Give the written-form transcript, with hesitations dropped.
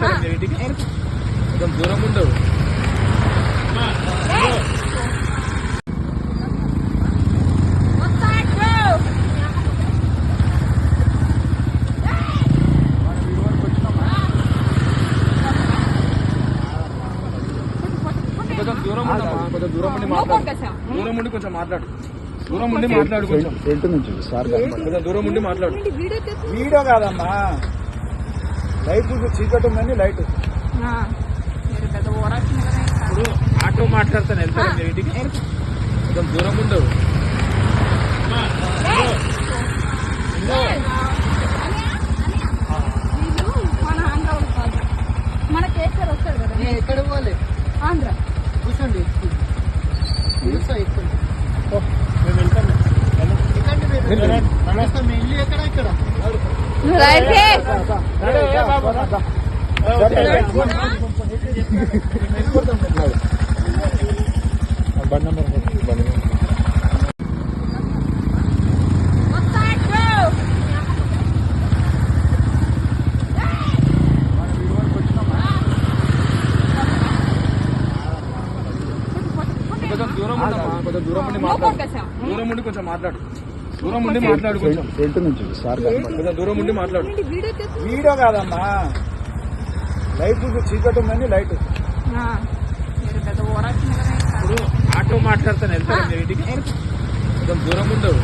వెళ్తారా మీరు ఇంటికి? కొంచెం దూరం ఉండవు. కొంచెం దూరం ఉండమ్మా, కొంచెం దూరం ఉండి మాట్లాడు. దూరం ఉండి కొంచెం మాట్లాడు. దూరం ఉండి మాట్లాడు. కొంచెం ఫ్రంట్ నుంచి సార్ కొంచెం దూరం ఉండి మాట్లాడు. వీడియో కాదమ్మా, లైట్ చీకటి ఉందండి లైట్. ఇప్పుడు ఆటో మాట్లాడతాను వెళ్తారా మీరు ఇంటికి? కొంచెం దూరం ఉండవు. మన కేసీఆర్ వస్తాడు కదా. ఎక్కడ పోవాలి? ఆంధ్ర. కూర్చోండి. మేము వెళ్తాం. మీ ఇల్లు ఎక్కడ? ఇక్కడ నువ్వు రైతే బండి నెంబర్ బండి కొంచెం దూరం ఉండమ్మా, కొంచెం దూరం ఉండి మాట్లాడు. దూరం ఉండి కొంచెం మాట్లాడు. దూరం ఉండి మాట్లాడు. కొంచెం ఫ్రంట్ నుంచి సార్ కొంచెం దూరం ఉండి మాట్లాడు. వీడియో కాదమ్మా, లైట్ చీకటి ఉందండి లైట్. ఇప్పుడు ఆటో మాట్లాడతాను వెళ్తారా మీరు ఇంటికి? కొంచెం దూరం ఉండవు.